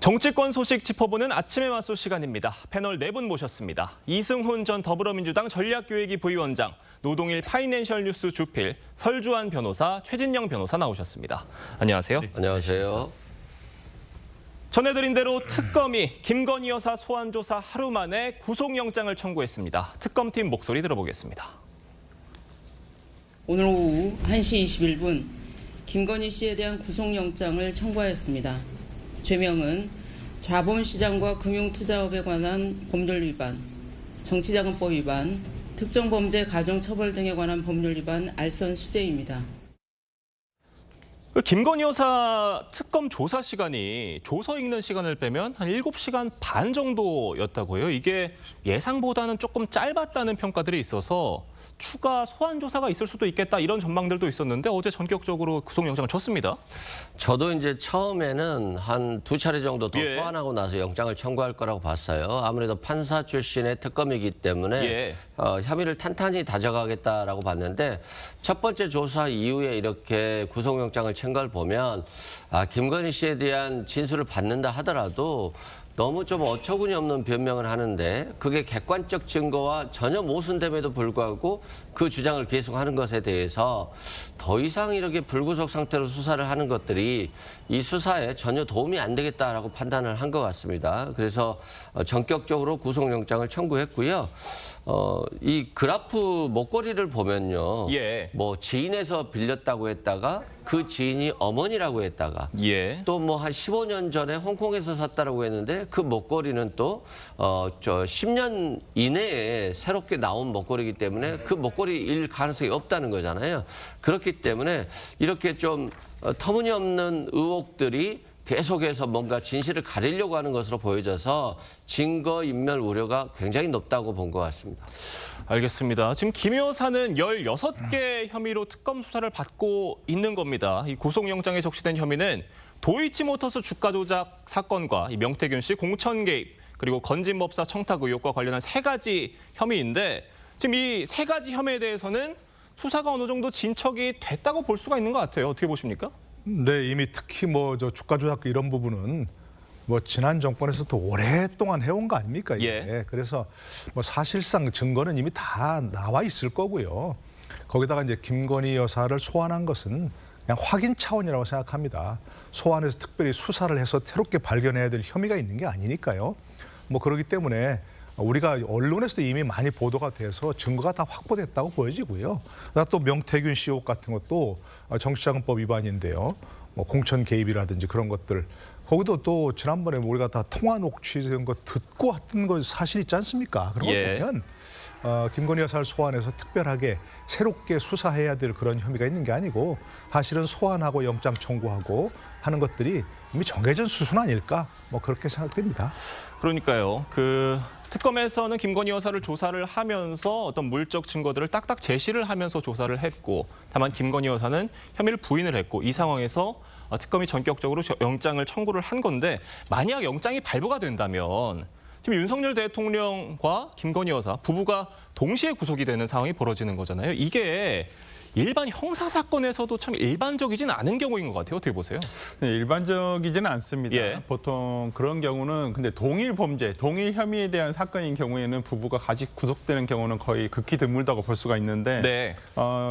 정치권 소식 짚어보는 아침의 맞소 시간입니다. 패널 4분 모셨습니다. 이승훈 전 더불어민주당 전략기획위 부위원장, 노동일 파이낸셜 뉴스 주필, 설주환 변호사, 최진영 변호사 나오셨습니다. 안녕하세요. 네, 안녕하세요. 전해드린 대로 특검이 김건희 여사 소환 조사 하루 만에 구속영장을 청구했습니다. 특검팀 목소리 들어보겠습니다. 오늘 오후 1시 21분 김건희 씨에 대한 구속영장을 청구하였습니다. 죄명은 자본시장과 금융투자업에 관한 법률 위반, 정치자금법 위반, 특정범죄 가중처벌 등에 관한 법률 위반 알선수재입니다. 김건희 여사 특검 조사 시간이 조서 읽는 시간을 빼면 한 7시간 반 정도였다고요. 이게 예상보다는 조금 짧았다는 평가들이 있어서 추가 소환 조사가 있을 수도 있겠다 이런 전망들도 있었는데 어제 전격적으로 구속영장을 쳤습니다. 저도 이제 처음에는 한 2차례 정도 더 예. 소환하고 나서 영장을 청구할 거라고 봤어요. 아무래도 판사 출신의 특검이기 때문에 예. 혐의를 탄탄히 다져가겠다라고 봤는데 첫 번째 조사 이후에 이렇게 구속영장을 친 걸 보면 김건희 씨에 대한 진술을 받는다 하더라도 너무 좀 어처구니 없는 변명을 하는데 그게 객관적 증거와 전혀 모순됨에도 불구하고 그 주장을 계속하는 것에 대해서 더 이상 이렇게 불구속 상태로 수사를 하는 것들이 이 수사에 전혀 도움이 안 되겠다라고 판단을 한 것 같습니다. 그래서 전격적으로 구속영장을 청구했고요. 이 그래프 목걸이를 보면요. 예. 뭐 지인에서 빌렸다고 했다가 그 지인이 어머니라고 했다가 예. 또 뭐 한 15년 전에 홍콩에서 샀다라고 했는데 그 목걸이는 또 10년 이내에 새롭게 나온 목걸이기 때문에 그 목걸이일 가능성이 없다는 거잖아요. 그렇기 때문에 이렇게 좀 터무니없는 의혹들이 계속해서 뭔가 진실을 가리려고 하는 것으로 보여져서 증거인멸 우려가 굉장히 높다고 본 것 같습니다. 알겠습니다. 지금 김 여사는 16개 혐의로 특검 수사를 받고 있는 겁니다. 이 구속영장에 적시된 혐의는 도이치모터스 주가 조작 사건과 이 명태균 씨 공천 개입 그리고 건진법사 청탁 의혹과 관련한 3가지 혐의인데 지금 이 3가지 혐의에 대해서는 수사가 어느 정도 진척이 됐다고 볼 수가 있는 것 같아요. 어떻게 보십니까? 네, 이미 특히 저 주가 조작 이런 부분은 지난 정권에서도 오랫동안 해온 거 아닙니까? 이게. 예. 그래서 사실상 증거는 이미 다 나와 있을 거고요. 거기다가 이제 김건희 여사를 소환한 것은 그냥 확인 차원이라고 생각합니다. 소환해서 특별히 수사를 해서 새롭게 발견해야 될 혐의가 있는 게 아니니까요. 그렇기 때문에 우리가 언론에서도 이미 많이 보도가 돼서 증거가 다 확보됐다고 보여지고요. 또 명태균 씨 의혹 같은 것도 정치자금법 위반인데요. 공천 개입이라든지 그런 것들. 거기도 또 지난번에 우리가 다 통화 녹취 이런 거 듣고 왔던 거 사실 있지 않습니까? 그런 거 예. 보면 김건희 여사를 소환해서 특별하게 새롭게 수사해야 될 그런 혐의가 있는 게 아니고 사실은 소환하고 영장 청구하고 하는 것들이 이미 정해진 수순 아닐까? 그렇게 생각됩니다. 그러니까요. 특검에서는 김건희 여사를 조사를 하면서 어떤 물적 증거들을 딱딱 제시를 하면서 조사를 했고 다만 김건희 여사는 혐의를 부인을 했고 이 상황에서 특검이 전격적으로 영장을 청구를 한 건데 만약 영장이 발부가 된다면 지금 윤석열 대통령과 김건희 여사 부부가 동시에 구속이 되는 상황이 벌어지는 거잖아요. 이게 일반 형사 사건에서도 참 일반적이진 않은 경우인 것 같아요. 어떻게 보세요? 네, 일반적이지는 않습니다. 예. 보통 그런 경우는 근데 동일 범죄, 동일 혐의에 대한 사건인 경우에는 부부가 같이 구속되는 경우는 거의 극히 드물다고 볼 수가 있는데 네.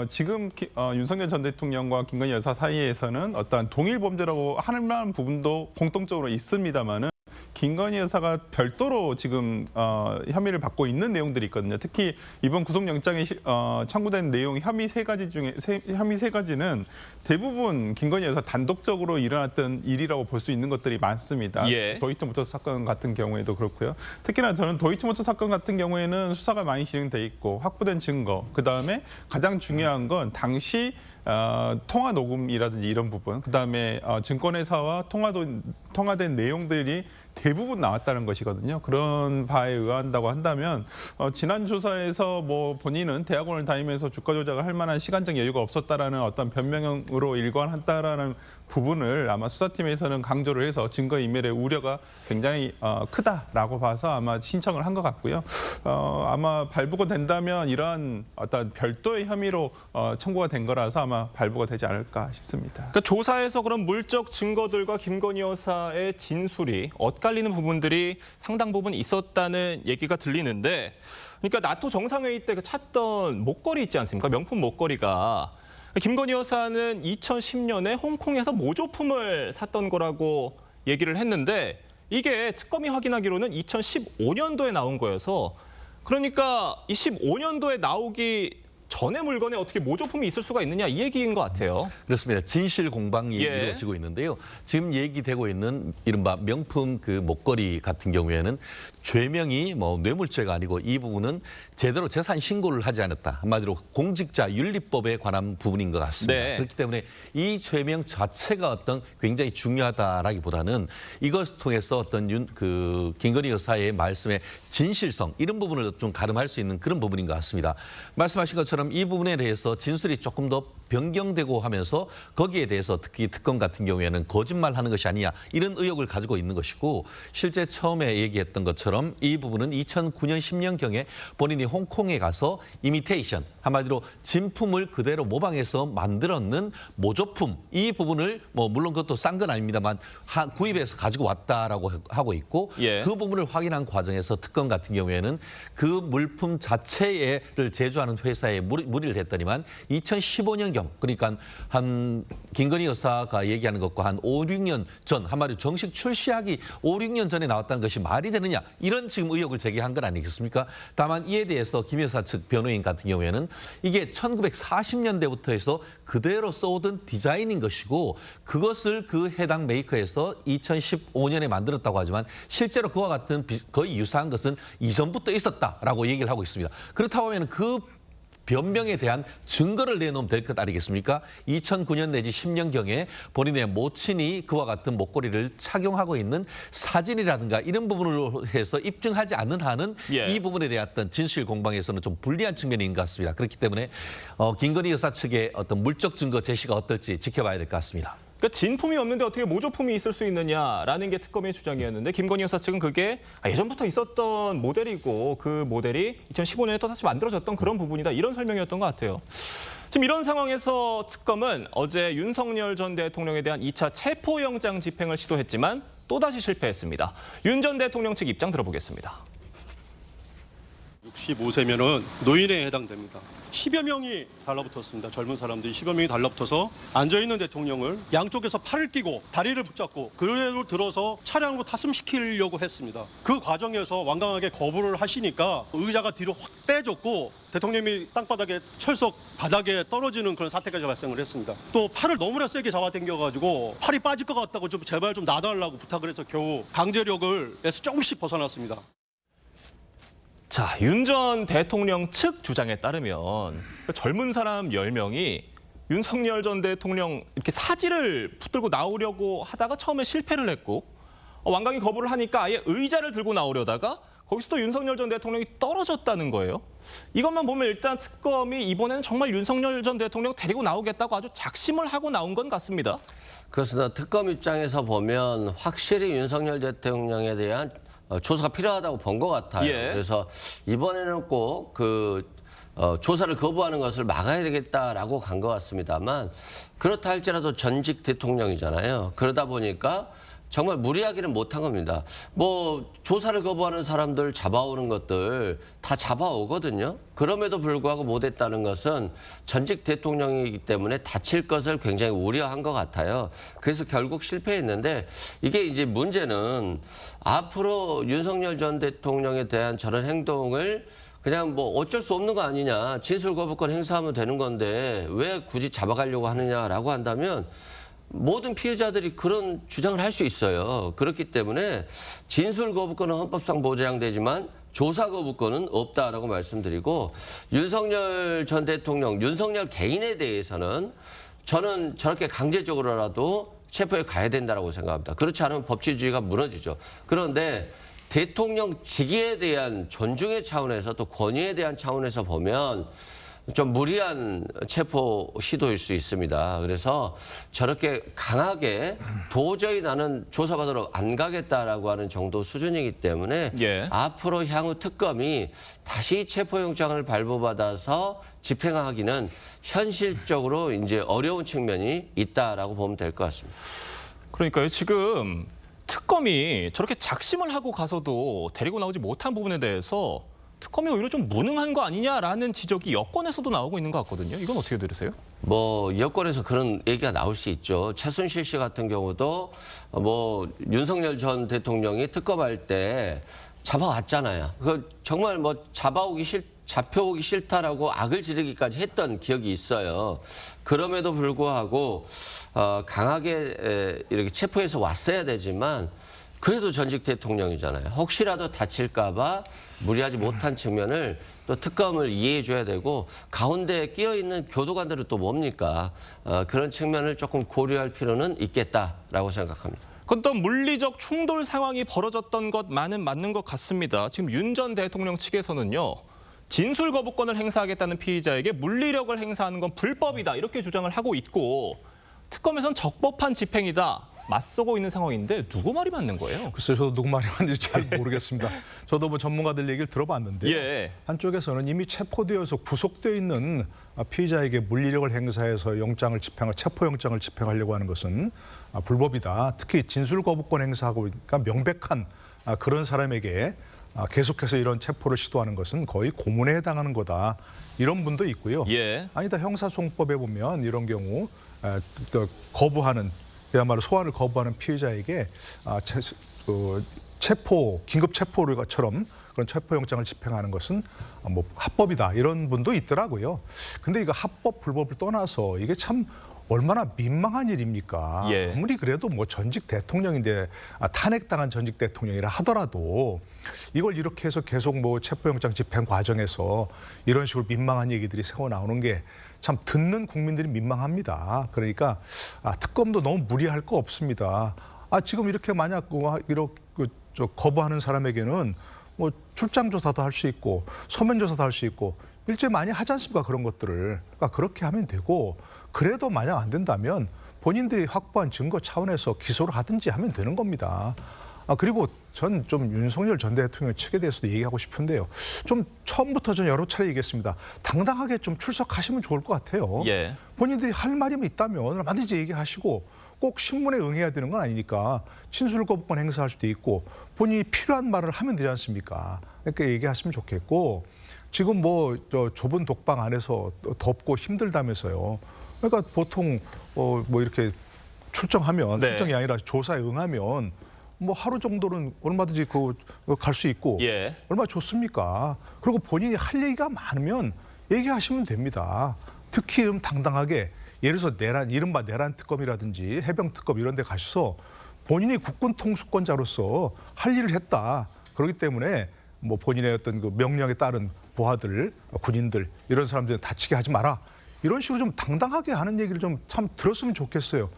지금 윤석열 전 대통령과 김건희 여사 사이에서는 어떤 동일 범죄라고 할 만한 부분도 공통적으로 있습니다만은 김건희 여사가 별도로 지금 혐의를 받고 있는 내용들이 있거든요. 특히 이번 구속영장에 청구된 내용 혐의 3가지 중에 혐의 3가지는 대부분 김건희 여사 단독적으로 일어났던 일이라고 볼 수 있는 것들이 많습니다. 예. 도이치모터스 사건 같은 경우에도 그렇고요. 특히나 저는 도이치모터스 사건 같은 경우에는 수사가 많이 진행돼 있고 확보된 증거, 그다음에 가장 중요한 건 당시 통화 녹음이라든지 이런 부분, 그다음에 증권회사와 통화된 내용들이 대부분 나왔다는 것이거든요. 그런 바에 의한다고 한다면 지난 조사에서 본인은 대학원을 다니면서 주가 조작을 할 만한 시간적 여유가 없었다라는 어떤 변명으로 일관했다라는 부분을 아마 수사팀에서는 강조를 해서 증거인멸의 우려가 굉장히 크다라고 봐서 아마 신청을 한 것 같고요. 아마 발부가 된다면 이러한 어떤 별도의 혐의로 청구가 된 거라서 아마 발부가 되지 않을까 싶습니다. 그러니까 조사에서 그런 물적 증거들과 김건희 여사의 진술이 엇갈리는 부분들이 상당 부분 있었다는 얘기가 들리는데, 그러니까 나토 정상회의 때 그 찾던 목걸이 있지 않습니까? 명품 목걸이가 김건희 여사는 2010년에 홍콩에서 모조품을 샀던 거라고 얘기를 했는데, 이게 특검이 확인하기로는 2015년도에 나온 거여서, 그러니까 이 15년도에 나오기 전에 물건에 어떻게 모조품이 있을 수가 있느냐, 이 얘기인 것 같아요. 그렇습니다. 진실 공방이 예. 이루어지고 있는데요. 지금 얘기되고 있는 이른바 명품 그 목걸이 같은 경우에는 죄명이 뭐 뇌물죄가 아니고 이 부분은 제대로 재산 신고를 하지 않았다. 한마디로 공직자 윤리법에 관한 부분인 것 같습니다. 네. 그렇기 때문에 이 죄명 자체가 어떤 굉장히 중요하다라기보다는 이것을 통해서 어떤 김건희 여사의 말씀의 진실성 이런 부분을 좀 가름할 수 있는 그런 부분인 것 같습니다. 말씀하신 것처럼 이 부분에 대해서 진술이 조금 더 변경되고 하면서 거기에 대해서 특히 특검 같은 경우에는 거짓말하는 것이 아니냐 이런 의혹을 가지고 있는 것이고, 실제 처음에 얘기했던 것처럼 이 부분은 2009년 10년경에 본인이 홍콩에 가서 이미테이션, 한마디로 진품을 그대로 모방해서 만들었는 모조품, 이 부분을 뭐 물론 그것도 싼 건 아닙니다만 구입해서 가지고 왔다라고 하고 있고, 예. 그 부분을 확인한 과정에서 특검 같은 경우에는 그 물품 자체를 제조하는 회사에 문의를 했더니만 2015년경, 그러니까 한 김건희 여사가 얘기하는 것과 한 5, 6년 전, 한마디로 정식 출시하기 5, 6년 전에 나왔다는 것이 말이 되느냐, 이런 지금 의혹을 제기한 건 아니겠습니까? 다만 이에 대해서 김 여사 측 변호인 같은 경우에는 이게 1940년대부터 해서 그대로 써오던 디자인인 것이고, 그것을 그 해당 메이커에서 2015년에 만들었다고 하지만 실제로 그와 같은 거의 유사한 것은 이전부터 있었다라고 얘기를 하고 있습니다. 그렇다고 하면 그 변명에 대한 증거를 내놓으면 될 것 아니겠습니까? 2009년 내지 10년경에 본인의 모친이 그와 같은 목걸이를 착용하고 있는 사진이라든가 이런 부분으로 해서 입증하지 않는 한은 예. 이 부분에 대한 어떤 진실 공방에서는 좀 불리한 측면인 것 같습니다. 그렇기 때문에 김건희 여사 측의 어떤 물적 증거 제시가 어떨지 지켜봐야 될 것 같습니다. 그러니까 진품이 없는데 어떻게 모조품이 있을 수 있느냐라는 게 특검의 주장이었는데, 김건희 여사 측은 그게 예전부터 있었던 모델이고 그 모델이 2015년에 또다시 만들어졌던 그런 부분이다, 이런 설명이었던 것 같아요. 지금 이런 상황에서 특검은 어제 윤석열 전 대통령에 대한 2차 체포영장 집행을 시도했지만 또다시 실패했습니다. 윤 전 대통령 측 입장 들어보겠습니다. 65세면은 노인에 해당됩니다. 10여 명이 달라붙었습니다. 젊은 사람들이 10여 명이 달라붙어서 앉아있는 대통령을 양쪽에서 팔을 끼고 다리를 붙잡고 그대로 들어서 차량으로 탑승시키려고 했습니다. 그 과정에서 완강하게 거부를 하시니까 의자가 뒤로 확 빼졌고 대통령이 땅바닥에 철석 바닥에 떨어지는 그런 사태까지 발생을 했습니다. 또 팔을 너무나 세게 잡아당겨가지고 팔이 빠질 것 같다고 좀 제발 좀 놔달라고 부탁을 해서 겨우 강제력을 에서 조금씩 벗어났습니다. 자, 윤 전 대통령 측 주장에 따르면 젊은 사람 10명이 윤석열 전 대통령 이렇게 사지를 붙들고 나오려고 하다가 처음에 실패를 했고, 완강히 거부를 하니까 아예 의자를 들고 나오려다가 거기서 또 윤석열 전 대통령이 떨어졌다는 거예요. 이것만 보면 일단 특검이 이번에는 정말 윤석열 전 대통령 데리고 나오겠다고 아주 작심을 하고 나온 건 같습니다. 그래서 특검 입장에서 보면 확실히 윤석열 대통령에 대한 조사가 필요하다고 본 것 같아요. 예. 그래서 이번에는 꼭 조사를 거부하는 것을 막아야 되겠다라고 간 것 같습니다만, 그렇다 할지라도 전직 대통령이잖아요. 그러다 보니까 정말 무리하기는 못한 겁니다. 뭐 조사를 거부하는 사람들 잡아오는 것들 다 잡아오거든요. 그럼에도 불구하고 못했다는 것은 전직 대통령이기 때문에 다칠 것을 굉장히 우려한 것 같아요. 그래서 결국 실패했는데, 이게 이제 문제는 앞으로 윤석열 전 대통령에 대한 저런 행동을 그냥 뭐 어쩔 수 없는 거 아니냐, 진술 거부권 행사하면 되는 건데 왜 굳이 잡아가려고 하느냐라고 한다면 모든 피해자들이 그런 주장을 할 수 있어요. 그렇기 때문에 진술 거부권은 헌법상 보장되지만 조사 거부권은 없다라고 말씀드리고, 윤석열 전 대통령, 윤석열 개인에 대해서는 저는 저렇게 강제적으로라도 체포에 가야 된다라고 생각합니다. 그렇지 않으면 법치주의가 무너지죠. 그런데 대통령 직위에 대한 존중의 차원에서 또 권위에 대한 차원에서 보면 좀 무리한 체포 시도일 수 있습니다. 그래서 저렇게 강하게 도저히 나는 조사받으러 안 가겠다라고 하는 정도 수준이기 때문에 예. 앞으로 향후 특검이 다시 체포영장을 발부받아서 집행하기는 현실적으로 이제 어려운 측면이 있다라고 보면 될 것 같습니다. 그러니까요. 지금 특검이 저렇게 작심을 하고 가서도 데리고 나오지 못한 부분에 대해서 특검이 오히려 좀 무능한 거 아니냐라는 지적이 여권에서도 나오고 있는 것 같거든요. 이건 어떻게 들으세요? 뭐 여권에서 그런 얘기가 나올 수 있죠. 최순실 씨 같은 경우도 뭐 윤석열 전 대통령이 특검할 때 잡아왔잖아요. 그 정말 뭐 잡혀오기 싫다라고 악을 지르기까지 했던 기억이 있어요. 그럼에도 불구하고 강하게 이렇게 체포해서 왔어야 되지만 그래도 전직 대통령이잖아요. 혹시라도 다칠까 봐 무리하지 못한 측면을 또 특검을 이해해 줘야 되고 가운데에 끼어 있는 교도관들은 또 뭡니까? 그런 측면을 조금 고려할 필요는 있겠다라고 생각합니다. 어떤 물리적 충돌 상황이 벌어졌던 것만은 맞는 것 같습니다. 지금 윤 전 대통령 측에서는요. 진술 거부권을 행사하겠다는 피의자에게 물리력을 행사하는 건 불법이다 이렇게 주장을 하고 있고 특검에선 적법한 집행이다 맞서고 있는 상황인데 누구 말이 맞는 거예요? 글쎄요, 저도 누구 말이 맞는지 잘 모르겠습니다. 저도 뭐 전문가들 얘기를 들어봤는데 예. 한쪽에서는 이미 체포되어서 구속되어 있는 피의자에게 물리력을 행사해서 체포영장을 집행하려고 하는 것은 불법이다. 특히 진술 거부권 행사하고 그러니까 명백한 그런 사람에게 계속해서 이런 체포를 시도하는 것은 거의 고문에 해당하는 거다. 이런 분도 있고요. 예. 아니다, 형사소송법에 보면 이런 경우 거부하는 그야말로 소환을 거부하는 피해자에게 긴급 체포처럼 그런 체포영장을 집행하는 것은 뭐 합법이다 이런 분도 있더라고요. 근데 이거 합법 불법을 떠나서 이게 참 얼마나 민망한 일입니까? 예. 아무리 그래도 뭐 전직 대통령인데 탄핵당한 전직 대통령이라 하더라도 이걸 이렇게 해서 계속 뭐 체포영장 집행 과정에서 이런 식으로 민망한 얘기들이 새어 나오는 게 참 듣는 국민들이 민망합니다. 그러니까 특검도 너무 무리할 거 없습니다. 지금 이렇게 만약 거부하는 사람에게는 뭐 출장 조사도 할 수 있고 서면 조사도 할 수 있고 일제 많이 하지 않습니까? 그런 것들을. 그러니까 그렇게 하면 되고 그래도 만약 안 된다면 본인들이 확보한 증거 차원에서 기소를 하든지 하면 되는 겁니다. 그리고 전 좀 윤석열 전 대통령 측에 대해서도 얘기하고 싶은데요. 좀 처음부터 전 여러 차례 얘기했습니다. 당당하게 좀 출석하시면 좋을 것 같아요. 예. 본인들이 할 말이 있다면 얼마든지 얘기하시고 꼭 신문에 응해야 되는 건 아니니까 진술 거부권 행사할 수도 있고 본인이 필요한 말을 하면 되지 않습니까? 그러니까 얘기하시면 좋겠고 지금 뭐 좁은 독방 안에서 덥고 힘들다면서요. 그러니까 보통 뭐 이렇게 출정하면 네. 출정이 아니라 조사에 응하면 뭐 하루 정도는 얼마든지 갈 수 있고 예. 얼마나 좋습니까? 그리고 본인이 할 얘기가 많으면 얘기하시면 됩니다. 특히 당당하게 예를 들어서 이른바 내란 특검이라든지 해병 특검 이런 데 가셔서 본인이 국군 통수권자로서 할 일을 했다. 그렇기 때문에 뭐 본인의 어떤 그 명령에 따른 부하들, 군인들 이런 사람들 다치게 하지 마라. 이런 식으로 좀 당당하게 하는 얘기를 좀 참 들었으면 좋겠어요.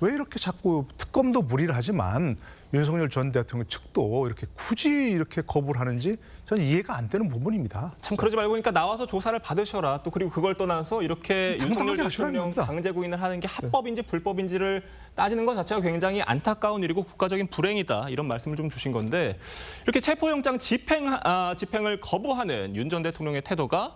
왜 이렇게 자꾸 특검도 무리를 하지만 윤석열 전 대통령 측도 이렇게 굳이 이렇게 거부를 하는지 저는 이해가 안 되는 부분입니다. 참 그러지 말고 그러니까 나와서 조사를 받으셔라. 또 그리고 그걸 떠나서 이렇게 윤석열 당당하게 하시라는 대통령 겁니다. 강제 구인을 하는 게 합법인지 불법인지를 따지는 것 자체가 굉장히 안타까운 일이고 국가적인 불행이다. 이런 말씀을 좀 주신 건데 이렇게 체포영장 집행을 거부하는 윤 전 대통령의 태도가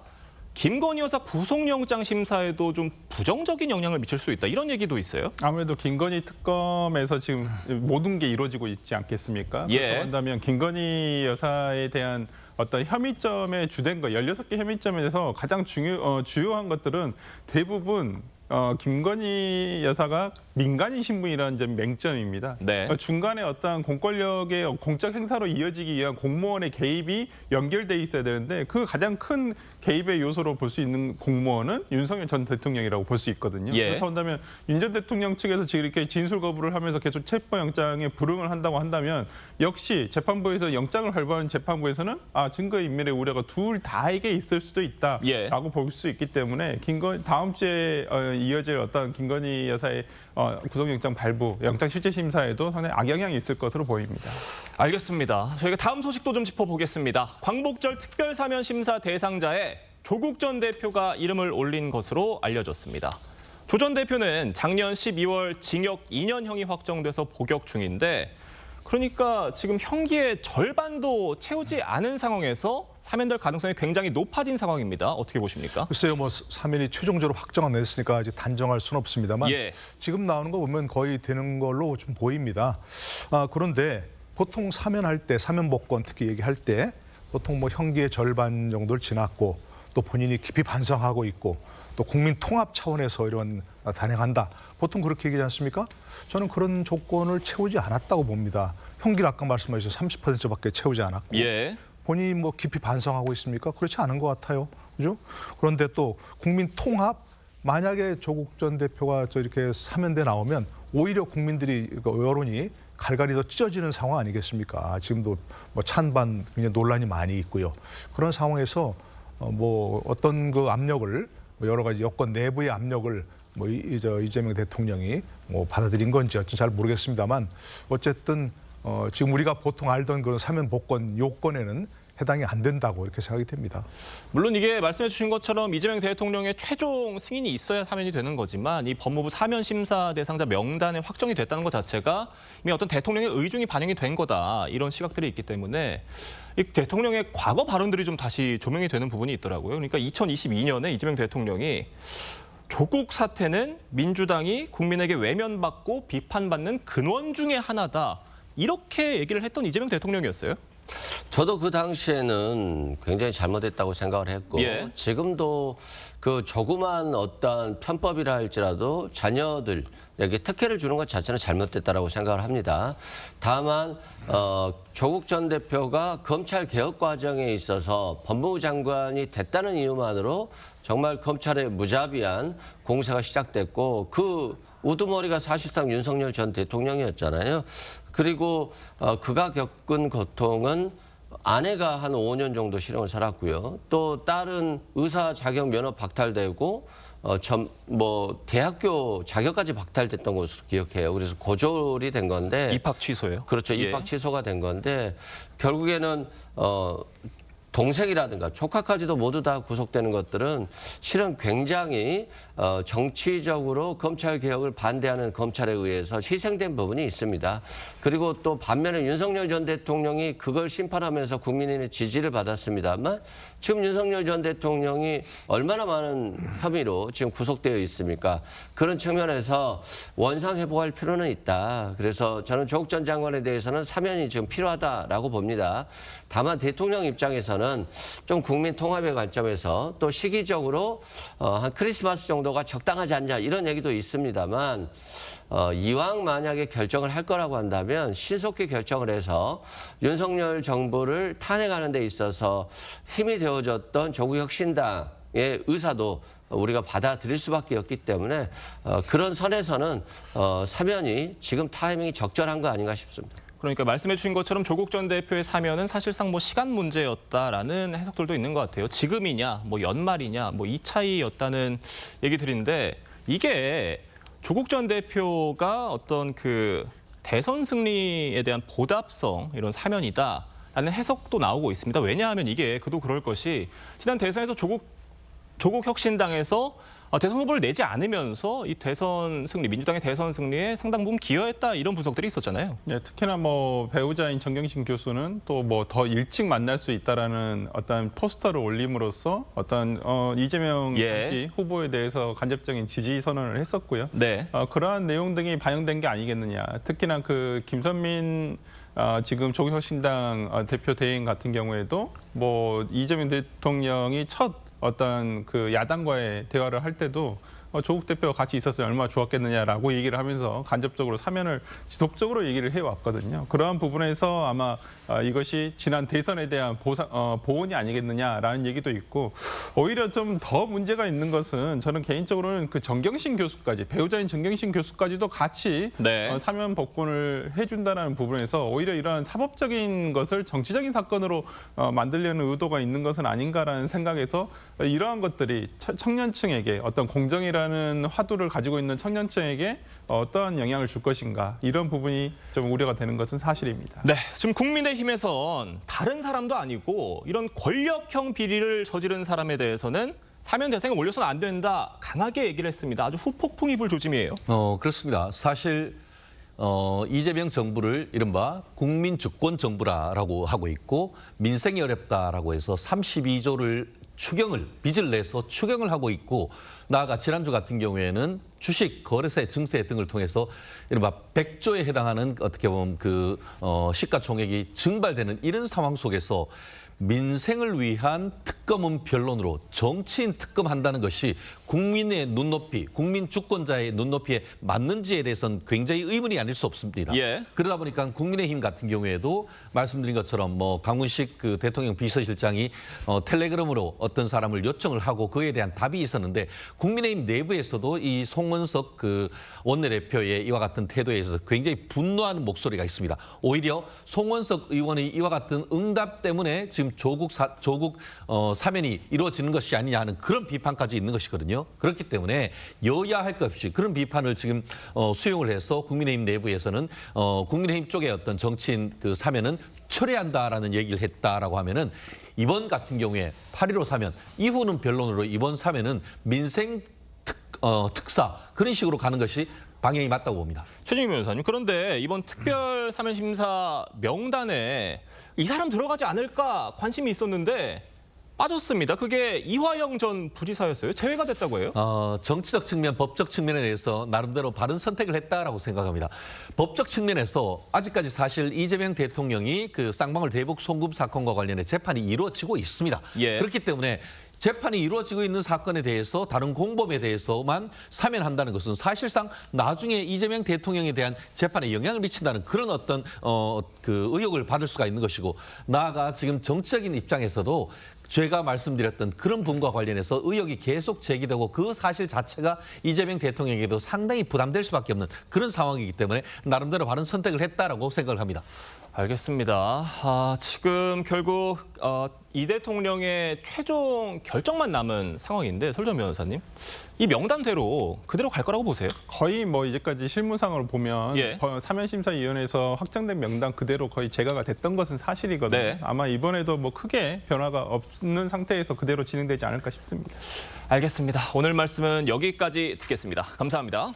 김건희 여사 구속영장 심사에도 좀 부정적인 영향을 미칠 수 있다. 이런 얘기도 있어요. 아무래도 김건희 특검에서 지금 모든 게 이루어지고 있지 않겠습니까? 예. 그렇다고 한다면 김건희 여사에 대한 어떤 혐의점에 주된 거 16개 혐의점에 대해서 가장 주요한 것들은 대부분 김건희 여사가 민간인 신분이라는 점이 맹점입니다. 네. 중간에 어떠한 공권력의 공적 행사로 이어지기 위한 공무원의 개입이 연결돼 있어야 되는데 그 가장 큰 개입의 요소로 볼 수 있는 공무원은 윤석열 전 대통령이라고 볼 수 있거든요. 예. 그렇다고 한다면 윤 전 대통령 측에서 지금 이렇게 진술 거부를 하면서 계속 체포영장에 불응을 한다고 한다면 역시 재판부에서 영장을 발부하는 재판부에서는 증거인멸의 우려가 둘 다에게 있을 수도 있다라고 예. 볼 수 있기 때문에 다음 주에 이어질 어떤 김건희 여사의 구속영장 발부, 영장 실질 심사에도 상당히 악영향이 있을 것으로 보입니다. 알겠습니다. 저희가 다음 소식도 좀 짚어보겠습니다. 광복절 특별사면심사 대상자에 조국 전 대표가 이름을 올린 것으로 알려졌습니다. 조 전 대표는 작년 12월 징역 2년형이 확정돼서 복역 중인데 그러니까 지금 형기의 절반도 채우지 않은 상황에서 사면될 가능성이 굉장히 높아진 상황입니다. 어떻게 보십니까? 글쎄요, 뭐 사면이 최종적으로 확정은 냈으니까 아직 단정할 수는 없습니다만 예. 지금 나오는 거 보면 거의 되는 걸로 좀 보입니다. 그런데 보통 사면할 때, 사면 복권 특히 얘기할 때 보통 뭐 형기의 절반 정도를 지났고 또 본인이 깊이 반성하고 있고 또 국민 통합 차원에서 이런 단행한다. 보통 그렇게 얘기하지 않습니까? 저는 그런 조건을 채우지 않았다고 봅니다. 형기를 아까 말씀하신 30%밖에 채우지 않았고 예. 본인이 뭐 깊이 반성하고 있습니까? 그렇지 않은 것 같아요. 그죠? 그런데 또 국민 통합 만약에 조국 전 대표가 이렇게 사면돼 나오면 오히려 국민들이 여론이 갈갈이 더 찢어지는 상황 아니겠습니까? 지금도 뭐 찬반 굉장히 논란이 많이 있고요. 그런 상황에서 뭐 어떤 그 압력을 여러 가지 여권 내부의 압력을 뭐 이재명 대통령이 뭐 받아들인 건지 어쩐지 잘 모르겠습니다만 어쨌든 지금 우리가 보통 알던 그런 사면 복권 요건에는 해당이 안 된다고 이렇게 생각이 됩니다. 물론 이게 말씀해 주신 것처럼 이재명 대통령의 최종 승인이 있어야 사면이 되는 거지만 이 법무부 사면 심사 대상자 명단에 확정이 됐다는 것 자체가 이미 어떤 대통령의 의중이 반영이 된 거다 이런 시각들이 있기 때문에 이 대통령의 과거 발언들이 좀 다시 조명이 되는 부분이 있더라고요. 그러니까 2022년에 이재명 대통령이 조국 사태는 민주당이 국민에게 외면받고 비판받는 근원 중에 하나다. 이렇게 얘기를 했던 이재명 대통령이었어요. 저도 그 당시에는 굉장히 잘못했다고 생각을 했고 예. 지금도 그 조그만 어떤 편법이라 할지라도 자녀들에게 특혜를 주는 것 자체는 잘못됐다라고 생각을 합니다. 다만 조국 전 대표가 검찰 개혁 과정에 있어서 법무부 장관이 됐다는 이유만으로 정말 검찰의 무자비한 공세가 시작됐고 그 우두머리가 사실상 윤석열 전 대통령이었잖아요. 그리고 그가 겪은 고통은 아내가 한 5년 정도 실형을 살았고요. 또 딸은 의사 자격 면허 박탈되고 대학교 자격까지 박탈됐던 것으로 기억해요. 그래서 고졸이 된 건데 입학 취소예요. 그렇죠. 예. 입학 취소가 된 건데 결국에는 동생이라든가 조카까지도 모두 다 구속되는 것들은 실은 굉장히 정치적으로 검찰 개혁을 반대하는 검찰에 의해서 희생된 부분이 있습니다. 그리고 또 반면에 윤석열 전 대통령이 그걸 심판하면서 국민의 지지를 받았습니다만 지금 윤석열 전 대통령이 얼마나 많은 혐의로 지금 구속되어 있습니까? 그런 측면에서 원상회복할 필요는 있다. 그래서 저는 조국 전 장관에 대해서는 사면이 지금 필요하다라고 봅니다. 다만 대통령 입장에서는 좀 국민 통합의 관점에서 또 시기적으로 한 크리스마스 정도가 적당하지 않냐 이런 얘기도 있습니다만 이왕 만약에 결정을 할 거라고 한다면 신속히 결정을 해서 윤석열 정부를 탄핵하는 데 있어서 힘이 되어줬던 조국혁신당의 의사도 우리가 받아들일 수밖에 없기 때문에 그런 선에서는 사면이 지금 타이밍이 적절한 거 아닌가 싶습니다. 그러니까 말씀해 주신 것처럼 조국 전 대표의 사면은 사실상 뭐 시간 문제였다라는 해석들도 있는 것 같아요. 지금이냐, 뭐 연말이냐, 뭐 이 차이였다는 얘기들인데 이게 조국 전 대표가 어떤 그 대선 승리에 대한 보답성 이런 사면이다라는 해석도 나오고 있습니다. 왜냐하면 이게 그도 그럴 것이 지난 대선에서 조국 혁신당에서 대선 후보를 내지 않으면서 이 대선 승리, 민주당의 대선 승리에 상당 부분 기여했다 이런 분석들이 있었잖아요. 네, 특히나 뭐 배우자인 정경심 교수는 또 뭐 더 일찍 만날 수 있다라는 어떤 포스터를 올림으로써 어떤 이재명 예. 당시 후보에 대해서 간접적인 지지 선언을 했었고요. 네. 그러한 내용 등이 반영된 게 아니겠느냐. 특히나 그 김선민 지금 조국혁신당 대표 대행 같은 경우에도 뭐 이재명 대통령이 첫 어떤 그 야당과의 대화를 할 때도 조국 대표가 같이 있었으면 얼마나 좋았겠느냐라고 얘기를 하면서 간접적으로 사면을 지속적으로 얘기를 해왔거든요. 그러한 부분에서 아마 이것이 지난 대선에 대한 보온이 아니겠느냐라는 얘기도 있고 오히려 좀 더 문제가 있는 것은 저는 개인적으로는 그 정경심 교수까지 배우자인 정경심 교수까지도 같이 네. 사면 복권을 해준다는 부분에서 오히려 이러한 사법적인 것을 정치적인 사건으로 만들려는 의도가 있는 것은 아닌가라는 생각에서 이러한 것들이 청년층에게 어떤 공정이라는 정치라는 화두를 가지고 있는 청년층에게 어떠한 영향을 줄 것인가 이런 부분이 좀 우려가 되는 것은 사실입니다. 네, 지금 국민의힘에선 다른 사람도 아니고 이런 권력형 비리를 저지른 사람에 대해서는 사면 대상에 올려서는 안 된다 강하게 얘기를 했습니다. 아주 후폭풍이 불 조짐이에요. 그렇습니다. 사실 이재명 정부를 이른바 국민 주권 정부라고 하고 있고 민생이 어렵다라고 해서 32조를 빚을 내서 추경을 하고 있고 나아가 지난주 같은 경우에는 주식, 거래세, 증세 등을 통해서 이른바 100조에 해당하는 어떻게 보면 그 시가총액이 증발되는 이런 상황 속에서 민생을 위한 특검은 변론으로 정치인 특검한다는 것이 국민의 눈높이, 국민 주권자의 눈높이에 맞는지에 대해서는 굉장히 의문이 아닐 수 없습니다. 예. 그러다 보니까 국민의힘 같은 경우에도 말씀드린 것처럼 강훈식 그 대통령 비서실장이 텔레그램으로 어떤 사람을 요청을 하고 그에 대한 답이 있었는데 국민의힘 내부에서도 이 송원석 그 원내대표의 이와 같은 태도에 있어서 굉장히 분노하는 목소리가 있습니다. 오히려 송원석 의원의 이와 같은 응답 때문에 지금 조국 사면이 이루어지는 것이 아니냐 하는 그런 비판까지 있는 것이거든요. 그렇기 때문에 여야 할 것 없이 그런 비판을 지금 수용을 해서 국민의힘 내부에서는 국민의힘 쪽의 어떤 정치인 그 사면은 철회한다라는 얘기를 했다라고 하면은 이번 같은 경우에 8.15 사면 이후는 변론으로 이번 사면은 민생 특사 그런 식으로 가는 것이 방향이 맞다고 봅니다. 최진규 변호사님, 그런데 이번 특별 사면 심사 명단에 이 사람 들어가지 않을까 관심이 있었는데 빠졌습니다. 그게 이화영 전 부지사였어요. 제외가 됐다고 해요? 정치적 측면, 법적 측면에 대해서 나름대로 바른 선택을 했다라고 생각합니다. 법적 측면에서 아직까지 사실 이재명 대통령이 그 쌍방울 대북 송금 사건과 관련해 재판이 이루어지고 있습니다. 예. 그렇기 때문에 재판이 이루어지고 있는 사건에 대해서 다른 공범에 대해서만 사면한다는 것은 사실상 나중에 이재명 대통령에 대한 재판에 영향을 미친다는 그런 어떤 그 의혹을 받을 수가 있는 것이고 나아가 지금 정치적인 입장에서도 제가 말씀드렸던 그런 부분과 관련해서 의혹이 계속 제기되고 그 사실 자체가 이재명 대통령에게도 상당히 부담될 수밖에 없는 그런 상황이기 때문에 나름대로 바른 선택을 했다라고 생각을 합니다. 알겠습니다. 지금 결국 이 대통령의 최종 결정만 남은 상황인데 설정 변호사님, 이 명단대로 그대로 갈 거라고 보세요? 거의 뭐 이제까지 실무상으로 보면 예. 사면심사위원회에서 확정된 명단 그대로 거의 제거가 됐던 것은 사실이거든요. 네. 아마 이번에도 뭐 크게 변화가 없는 상태에서 그대로 진행되지 않을까 싶습니다. 알겠습니다. 오늘 말씀은 여기까지 듣겠습니다. 감사합니다.